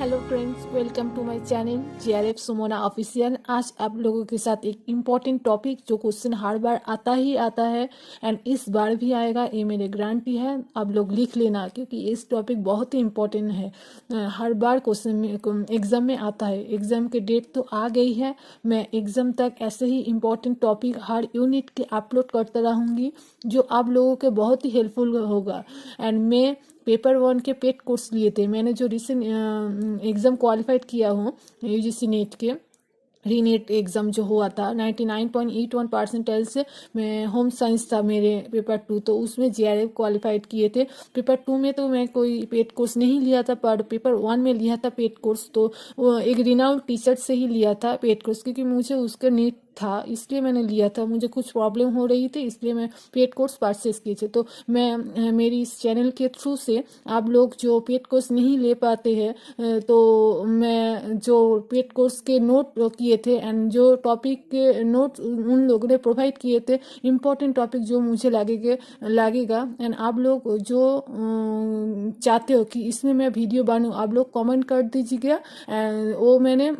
Hello friends, welcome to my channel JRF Sumona official. आज आप लोगों के साथ एक इम्पॉर्टेंट टॉपिक जो क्वेश्चन हर बार आता ही आता है एंड इस बार भी आएगा, ये मेरे गारंटी है। आप लोग लिख लेना क्योंकि इस टॉपिक बहुत ही इम्पोर्टेंट है। हर बार क्वेश्चन में एग्ज़ाम में आता है। एग्ज़ाम के डेट तो आ गई है। मैं एग्ज़ाम तक ऐसे ही इम्पोर्टेंट टॉपिक हर यूनिट के अपलोड करते रहूँगी जो आप लोगों के बहुत ही हेल्पफुल होगा। एंड मैं पेपर वन के पेड कोर्स लिए थे। मैंने जो रिसेंट एग्ज़ाम क्वालिफाइड किया हूँ यूजीसी नेट के रीनेट एग्ज़ाम जो हुआ था 99.81 परसेंटाइल से, मैं होम साइंस था मेरे पेपर टू, तो उसमें जेआरएफ क्वालिफाइड किए थे। पेपर टू में तो मैं कोई पेड कोर्स नहीं लिया था, पर पेपर वन में लिया था पेड कोर्स। तो वो एक रिनाउंड टीचर से ही लिया था पेड कोर्स, क्योंकि मुझे उसका नीड था इसलिए मैंने लिया था। मुझे कुछ प्रॉब्लम हो रही थी इसलिए मैं पेड कोर्स परचेस किए थे। तो मैं मेरी इस चैनल के थ्रू से आप लोग जो पेड कोर्स नहीं ले पाते हैं, तो मैं जो पेड कोर्स के नोट किए थे एंड जो टॉपिक के नोट उन लोगों ने प्रोवाइड किए थे, इम्पोर्टेंट टॉपिक जो मुझे लगेगा एंड आप लोग जो चाहते हो कि इसमें मैं वीडियो बनूं, आप लोग कमेंट कर दीजिएगा। वो मैंने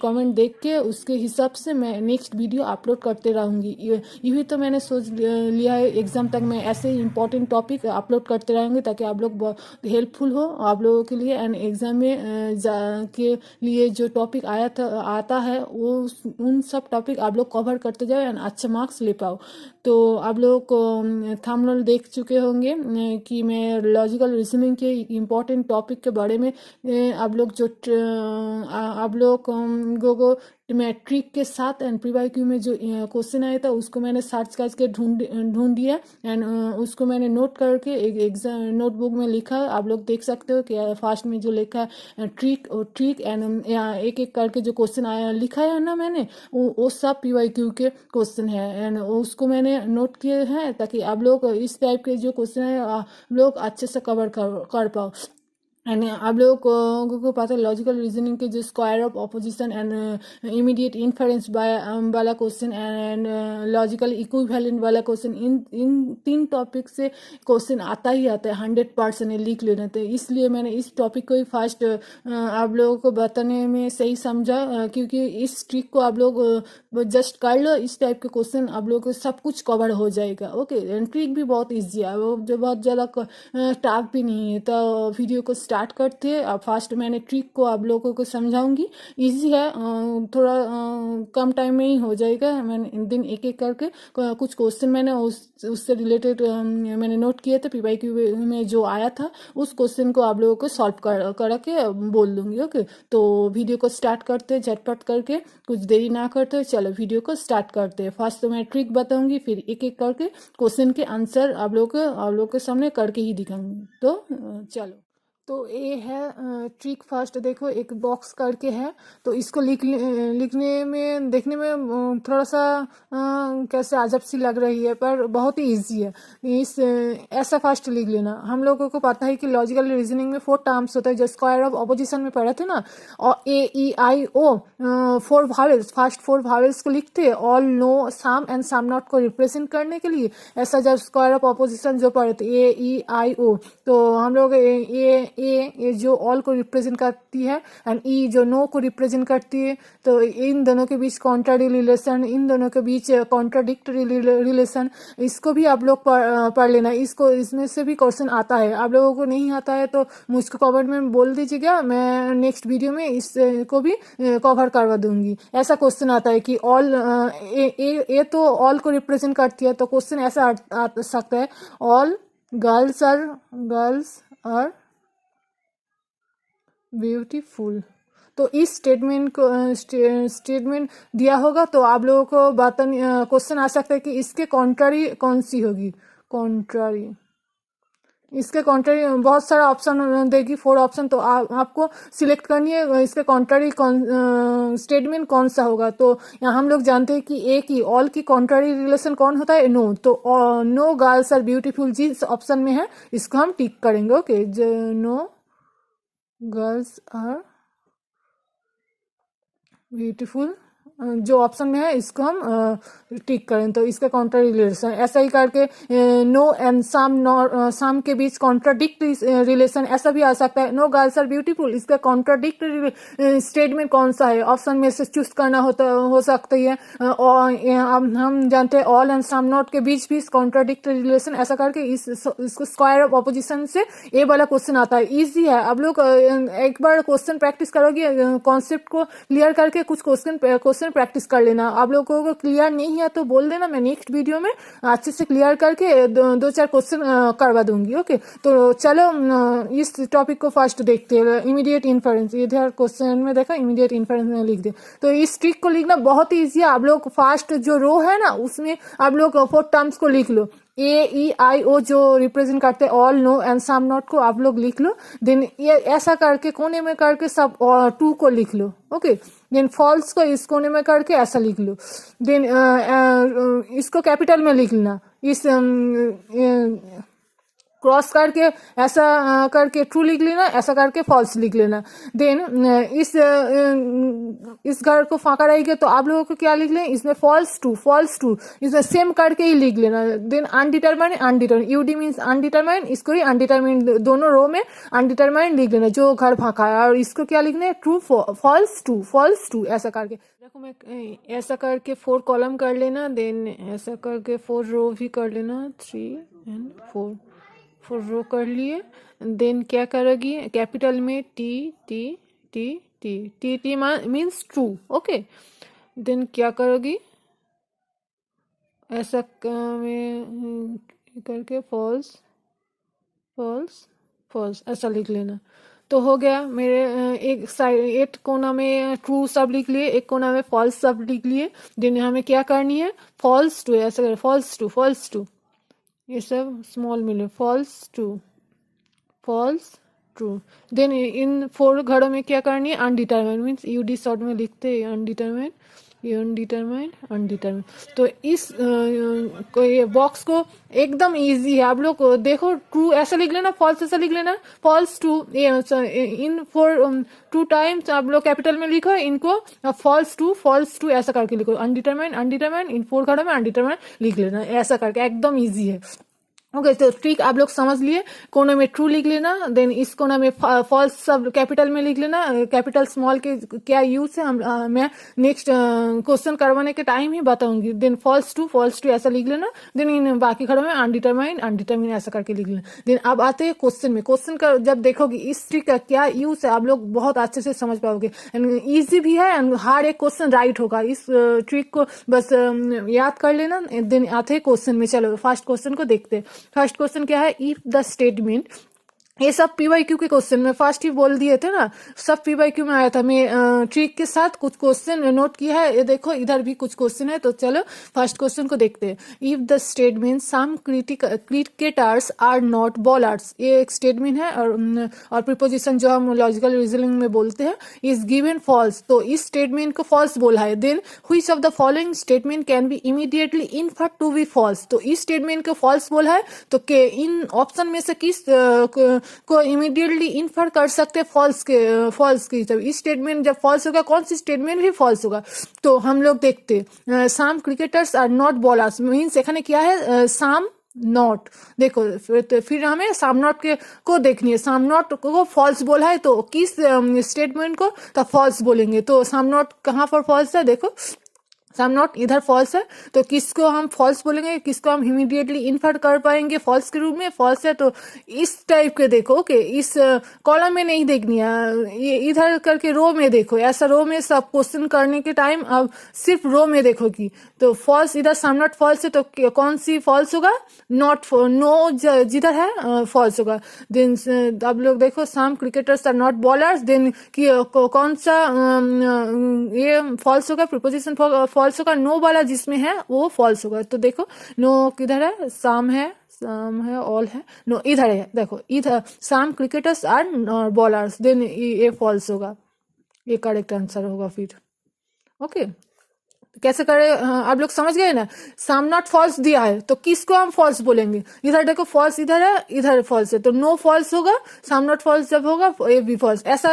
कमेंट देख के उसके हिसाब से मैं नेक्स्ट वीडियो अपलोड करते रहूँगी। यही तो मैंने सोच लिया है, एग्ज़ाम तक मैं ऐसे ही इंपॉर्टेंट टॉपिक अपलोड करते रहेंगे ताकि आप लोग बहुत हेल्पफुल हो आप लोगों के लिए। एंड एग्ज़ाम में के लिए जो टॉपिक आता है वो उन सब टॉपिक आप लोग कवर करते जाओ एंड अच्छे मार्क्स ले पाओ। तो आप लोग को थंबनेल देख चुके होंगे कि मैं लॉजिकल रीजनिंग के इम्पोर्टेंट टॉपिक के बारे में आप लोग जो आप लोग को मैं ट्रिक के साथ एंड प्रीवाईक्यू में जो क्वेश्चन आया था उसको मैंने सर्च करके ढूंढ दिया एंड उसको मैंने नोट करके एक एग्जाम नोटबुक में लिखा। आप लोग देख सकते हो कि फर्स्ट में जो लिखा है ट्रिक एंड एक एक करके जो क्वेश्चन आया लिखा है ना मैंने, वो सब पीवाईक्यू के क्वेश्चन है एंड उसको मैंने नोट किए हैं ताकि आप लोग इस टाइप के जो क्वेश्चन है आप लोग अच्छे से कवर कर पाओ। एंड आप लोगों को पता है लॉजिकल रीजनिंग के जो square of opposition and immediate inference वाला क्वेश्चन एंड लॉजिकल इक्विवेलेंट वाला क्वेश्चन, इन तीन टॉपिक से क्वेश्चन आता ही आता है 100%। लिख लेना तो इसलिए मैंने इस टॉपिक को ही फर्स्ट आप लोगों को बताने में सही समझा, क्योंकि इस ट्रिक को आप लोग जस्ट कर लो, इस टाइप के क्वेश्चन आप लोगों को सब कुछ कवर हो जाएगा। ओके, एंड ट्रिक भी बहुत ईजी है, वो जो बहुत ज़्यादा टफ भी नहीं है। तो वीडियो को स्टार्ट करते हैं। अब फर्स्ट मैंने ट्रिक को आप लोगों को समझाऊंगी। इजी है, थोड़ा कम टाइम में ही हो जाएगा। मैंने दिन एक एक करके कुछ क्वेश्चन मैंने उससे रिलेटेड मैंने नोट किए थे, पीवाईक्यू में जो आया था उस क्वेश्चन को आप लोगों को सॉल्व कर के बोल दूंगी। ओके, तो वीडियो को स्टार्ट करते हैं झटपट करके, कुछ देरी ना करते। चलो वीडियो को स्टार्ट करते हैं। फर्स्ट तो मैं ट्रिक बताऊंगी, फिर एक एक करके क्वेश्चन के आंसर आप लोगों के सामने करके ही दिखाऊंगी। तो चलो, तो ये है ट्रिक। फर्स्ट देखो एक बॉक्स करके है, तो इसको लिखने में देखने में थोड़ा सा कैसे अजब सी लग रही है, पर बहुत ही इजी है। इस ऐसा फर्स्ट लिख लेना। हम लोगों को पता है कि लॉजिकल रीजनिंग में 4 टर्म्स होता है जो स्क्वायर ऑफ ऑपोजिशन में पढ़े थे ना, और A E I O 4 vowels, first 4 vowels को लिखते हैं all no some and some not को रिप्रेजेंट करने के लिए। ऐसा जब स्क्वायर ऑफ ऑपोजिशन जो पढ़े थे ए ई आई ओ, तो हम लोग ए जो ऑल को रिप्रेजेंट करती है एंड ई जो नो को रिप्रेजेंट करती है, तो इन दोनों के बीच कॉन्ट्रारी रिलेशन, इन दोनों के बीच कॉन्ट्राडिक्टरी रिलेशन, इसको भी आप लोग पढ़ लेना। इसको इसमें से भी क्वेश्चन आता है। आप लोगों को नहीं आता है तो मुझको कमेंट में बोल दीजिएगा, मैं नेक्स्ट वीडियो में इसको भी कवर करवा दूंगी। ऐसा क्वेश्चन आता है कि ऑल ए तो ऑल को रिप्रेजेंट करती है, तो क्वेश्चन ऐसा आ सकता है ऑल गर्ल्स आर ब्यूटीफुल। तो इस स्टेटमेंट दिया होगा तो आप लोगों को क्वेश्चन आ सकता है कि इसके कॉन्ट्रारी कौन सी होगी। कॉन्ट्रारी, इसके कॉन्ट्रारी बहुत सारा ऑप्शन देगी, 4 ऑप्शन, तो आपको सिलेक्ट करनी है इसके कॉन्ट्रारी स्टेटमेंट कौन सा होगा। तो यहाँ हम लोग जानते हैं कि ए की ऑल की कॉन्ट्रारी रिलेशन कौन होता है, नो। तो नो गर्ल्स आर ब्यूटीफुल जिस ऑप्शन में है इसको हम टिक करेंगे। Okay, no girls are beautiful जो ऑप्शन में है इसको हम टिक करें। तो इसका कॉन्ट्रा रिलेशन ऐसा ही करके नो एंड सम के बीच कॉन्ट्राडिक्ट रिलेशन ऐसा भी आ सकता है। नो गर्ल्स आर ब्यूटीफुल, इसका कॉन्ट्राडिक्ट स्टेटमेंट कौन सा है, ऑप्शन में से चूज करना हो सकती है। और हम जानते हैं ऑल एंड सम नॉट के बीच भी कॉन्ट्राडिक्ट रिलेशन ऐसा करके इसको स्क्वायर ऑफ ऑपोजिशन से ये वाला क्वेश्चन आता है। इजी है, आप लोग एक बार क्वेश्चन प्रैक्टिस करोगे, कॉन्सेप्ट को क्लियर करके कुछ क्वेश्चन प्रैक्टिस कर लेना। आप लोगों को क्लियर नहीं है तो बोल देना, मैं नेक्स्ट वीडियो में अच्छे से क्लियर करके दो चार क्वेश्चन करवा दूंगी। ओके, तो चलो इस टॉपिक को फर्स्ट देखते हैं। इमीडिएट इन्फरेंस, इधर क्वेश्चन में देखा इमीडिएट इन्फरेंस में लिख दे। तो इस ट्रिक को लिखना बहुत ही ईजी है। आप लोग फर्स्ट जो रो है ना उसमें आप लोग 4 टर्म्स को लिख लो। ए ई आई ओ जो रिप्रेजेंट करते हैं all no and some not को आप लोग लिख लो। देन ये ऐसा करके कोने में करके सब 2 को लिख लो। ओके, देन फॉल्स को इस कोने में करके ऐसा लिख लो। देन इसको कैपिटल में लिख लेना, इस क्रॉस करके ऐसा करके ट्रू लिख लेना, ऐसा करके फॉल्स लिख लेना। देन इस घर को फाँका रहेगा तो आप लोगों को क्या लिख लें, इसमें फॉल्स टू इसमें सेम करके ही लिख लेना। Then undetermined UD means undetermined, इसको ही अनडिटरमाइंड दोनों रो में अनडिटरमाइंड लिख लेना जो घर फाँका है। और इसको क्या लिखना है, ट्रू फॉल्स टू ऐसा करके। देखो मैं ऐसा करके 4 कॉलम कर लेना, देन ऐसा करके 4 रो भी कर लेना, 3 एंड 4 रो कर लिए। देन क्या करोगी, कैपिटल में T means true. Okay, then क्या करोगी, ऐसा में करके फॉल्स ऐसा लिख लेना। तो हो गया मेरे एक साइड, एक कोना में ट्रू सब लिख लिए, एक कोना में फॉल्स सब लिख लिए। देन हमें क्या करनी है, फॉल्स टू ऐसा कर, फॉल्स टू ये सब स्मॉल मिले, फॉल्स ट्रू। देन इन 4 घरों में क्या करनी है, अनडिटरमाइंड मीन्स यूडी शॉर्ट में लिखते हैं अनडिटरमाइंड। तो इस ये बॉक्स को एकदम इजी है। आप लोग देखो, ट्रू ऐसा लिख लेना, फॉल्स ऐसा लिख लेना, फॉल्स टू इन 2 टाइम्स आप लोग कैपिटल में लिखो, इनको फॉल्स टू ऐसा करके लिखो। अनडिटरमाइंड इन 4 घरों में अनडिटरमाइंड लिख लेना, ऐसा करके एकदम इजी है। ओके, तो ट्रिक आप लोग समझ लिए। कोने में ट्रू लिख लेना, देन इस कोना में फॉल्स सब कैपिटल में लिख लेना। कैपिटल स्मॉल के क्या यूज है मैं नेक्स्ट क्वेश्चन करवाने के टाइम ही बताऊंगी। देन फॉल्स टू ऐसा लिख लेना। देन इन बाकी खड़ों में अनडिटरमाइंड ऐसा करके लिख लेना। देन अब आते हैं क्वेश्चन में। क्वेश्चन का जब देखोगे इस ट्रिक का क्या यूज है आप लोग बहुत अच्छे से समझ पाओगे। ईजी भी है एंड हर एक क्वेश्चन राइट होगा। इस ट्रिक को बस याद कर लेना। देन आते हैं क्वेश्चन में। चलो फर्स्ट क्वेश्चन को देखते हैं। फर्स्ट क्वेश्चन क्या है, इफ द स्टेटमेंट, ये सब पीवाईक्यू के क्वेश्चन में फर्स्ट ही बोल दिए थे ना, सब पीवाईक्यू में आया था। मैं ट्रिक के साथ कुछ क्वेश्चन नोट किया है, ये देखो इधर भी कुछ क्वेश्चन है। तो चलो फर्स्ट क्वेश्चन को देखते हैं। If the statement some cricketers are not bowlers, ये एक स्टेटमेंट है और प्रीपोजिशन जो हम लॉजिकल रीजनिंग में बोलते हैं, इज गिवन फॉल्स। तो इस स्टेटमेंट को फॉल्स बोला है। Then which of the following statement can be immediately inferred to be false. तो इस स्टेटमेंट को फॉल्स बोला है, तो इन ऑप्शन में से किस को इमीडिएटली इन्फर कर सकते फॉल्स की। जब इस स्टेटमेंट जब फॉल्स होगा, कौन सी स्टेटमेंट भी फॉल्स होगा। तो हम लोग देखते some cricketers are not bowlers means एखाने क्या है, सम नॉट। देखो फिर हमें सम नॉट को देखनी है। सम नॉट को फॉल्स बोला है, तो किस स्टेटमेंट को तो फॉल्स बोलेंगे। तो सम नॉट कहाँ पर फॉल्स है, देखो सम नॉट इधर फॉल्स है, तो किसको हम फॉल्स बोलेंगे, किसको हम इमीडिएटली इन्फर कर पाएंगे फॉल्स के रूप में, फॉल्स है। तो इस टाइप के देखो। ओके, इस कॉलम में नहीं देखनी है, ये इधर करके रो में देखो। ऐसा रो में सब क्वेश्चन करने के टाइम अब सिर्फ रो में देखोगी। तो फॉल्स इधर सम नॉट फॉल्स है, तो कौन सी फॉल्स होगा, नो जिधर है फॉल्स होगा। देन आप लोग देखो some cricketers are not bowlers, then कौन सा ये फॉल्स होगा, प्रीपोजिशन फॉल्स होगा। नो वाला जिसमें है वो फॉल्स होगा। तो देखो नो किधर है, सम है ऑल है, नो इधर है। देखो इधर सम क्रिकेटर्स आर बॉलर्स, देन ये फॉल्स होगा, ये करेक्ट आंसर होगा फिर। ओके, कैसे करे आप लोग समझ गए ना। सम नॉट फॉल्स दिया है, तो किसको हम फॉल्स बोलेंगे। इधर देखो फॉल्स इधर है, इधर फॉल्स है, तो नो फॉल्स होगा। सम नॉट फॉल्स जब होगा ये भी फॉल्स। ऐसा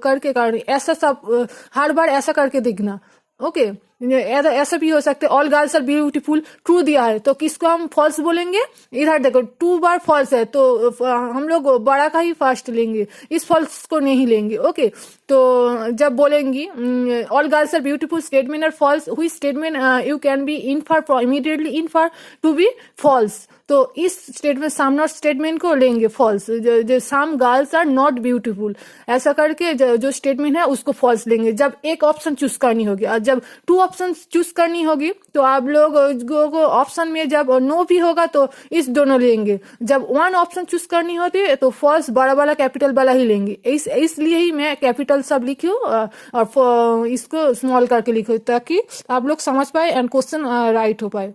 करके ऐसा सब हर बार ऐसा करके देखना। ओके ऐसा भी हो सकता है all girls are beautiful true दिया है तो किसको हम फॉल्स बोलेंगे। इधर देखो 2 बार फॉल्स है तो हम लोग बड़ा का ही फर्स्ट लेंगे, इस फॉल्स को नहीं लेंगे। ओके तो जब बोलेंगी all girls are beautiful statement are false, हुई statement you can be infer immediately infer to be false, तो इस स्टेटमेंट सम नॉट स्टेटमेंट को लेंगे फॉल्स। जो some girls are not beautiful ऐसा करके जो स्टेटमेंट है उसको फॉल्स लेंगे जब एक ऑप्शन चूज करनी होगी। और जब 2 ऑप्शन चूज करनी होगी तो आप लोग को ऑप्शन में जब नो भी होगा तो इस दोनों लेंगे। जब 1 ऑप्शन चूज करनी होती है तो फॉल्स बड़ा वाला कैपिटल वाला ही लेंगे। इसलिए ही मैं कैपिटल सब लिखी हूँ और इसको स्मॉल करके लिखी हूँ ताकि आप लोग समझ पाए एंड क्वेश्चन राइट हो पाए।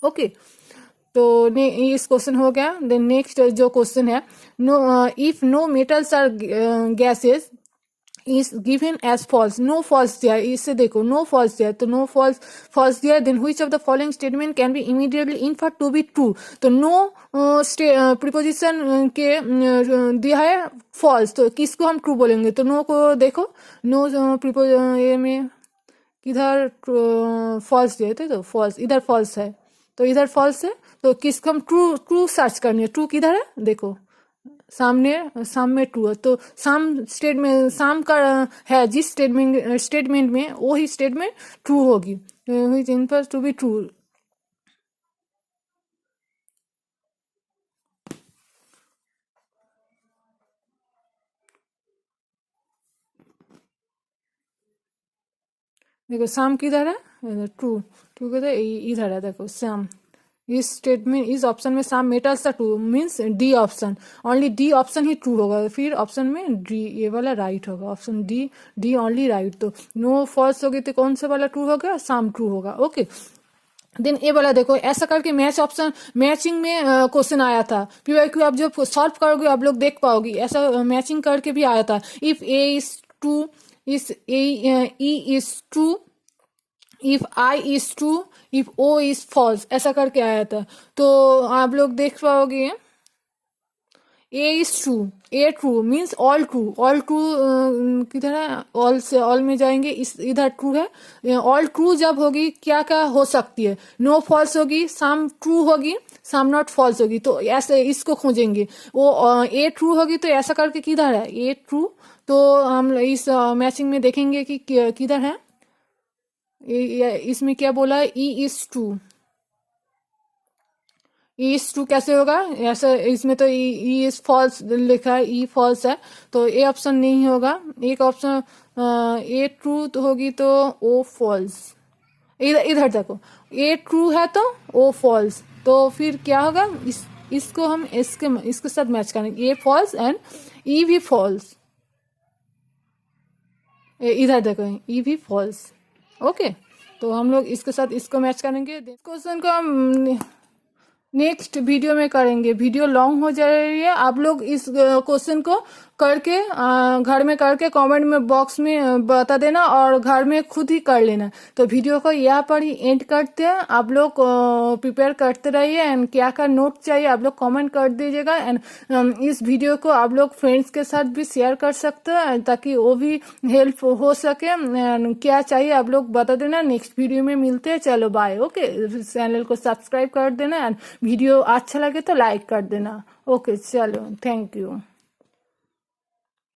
ओके तो इस क्वेश्चन हो गया। देन नेक्स्ट जो क्वेश्चन है no if no metals are gases is given as false, no false दिया है, इससे देखो नो फॉल्स दिया है तो नो फॉल्स दिया है। Then which of the following statement can be immediately inferred to be true, तो नो प्रीपोजिशन के दिया है फॉल्स तो किसको हम ट्रू बोलेंगे। तो नो को देखो नो प्रीपोजिशन में किधर फॉल्स दिए थे तो फॉल्स इधर फॉल्स है तो इधर फॉल्स है तो किसको हम ट्रू सर्च करनी है। ट्रू किधर है देखो साम में ट्रू है तो साम का है जिस स्टेटमेंट में वो ही स्टेटमेंट ट्रू होगी टू बी ट्रू। देखो साम किधर है ट्रू किधर है इधर है देखो साम। इस स्टेटमेंट इस ऑप्शन में some metals are true means D option, only D option ही ट्रू होगा। फिर ऑप्शन में डी ये वाला राइट होगा, ऑप्शन डी ओनली राइट। तो नो फॉल्स होगी तो कौन सा वाला ट्रू होगा, सम ट्रू होगा। ओके देन ये वाला देखो ऐसा करके मैचिंग में क्वेश्चन आया था PYQ आप जब सॉल्व करोगे आप लोग देख पाओगे ऐसा मैचिंग करके भी आया था। If A is true is E is true if I is true if O is false ऐसा करके आया था तो आप लोग देख पाओगे A is true, A true means all true किधर है ऑल से ऑल में जाएंगे इधर ट्रू है। ऑल ट्रू जब होगी क्या क्या हो सकती है, नो फॉल्स होगी, सम ट्रू होगी, सम नॉट फॉल्स होगी तो ऐसे इसको खोजेंगे। वो ए ट्रू होगी तो ऐसा करके किधर है ए ट्रू तो हम इस मैचिंग में देखेंगे कि किधर है। इसमें क्या बोला है ई is true, E is true कैसे होगा ऐसा इसमें तो ई इज फॉल्स लिखा है ई फॉल्स है तो ए ऑप्शन नहीं होगा। एक ऑप्शन ए ट्रू तो होगी तो ओ फॉल्स। इधर देखो ए ट्रू है तो ओ फॉल्स तो फिर क्या होगा इसको हम इसके साथ मैच करेंगे ए फॉल्स एंड ई भी फॉल्स। इधर देखो ई भी फॉल्स। ओके तो हम लोग इसके साथ इसको मैच करेंगे। क्वेश्चन को हम नेक्स्ट वीडियो में करेंगे, वीडियो लॉन्ग हो जा रही है। आप लोग इस क्वेश्चन को करके घर में करके कमेंट में बॉक्स में बता देना और घर में खुद ही कर लेना। तो वीडियो को यहाँ पर ही एंड करते हैं। आप लोग प्रिपेयर करते रहिए एंड क्या क्या नोट चाहिए आप लोग कमेंट कर दीजिएगा एंड इस वीडियो को आप लोग फ्रेंड्स के साथ भी शेयर कर सकते हैं ताकि वो भी हेल्प हो सके। एंड क्या चाहिए आप लोग बता देना। नेक्स्ट वीडियो में मिलते हैं, चलो बाय। ओके चैनल को सब्सक्राइब कर देना एंड वीडियो अच्छा लगे तो लाइक कर देना। ओके चलो थैंक यू।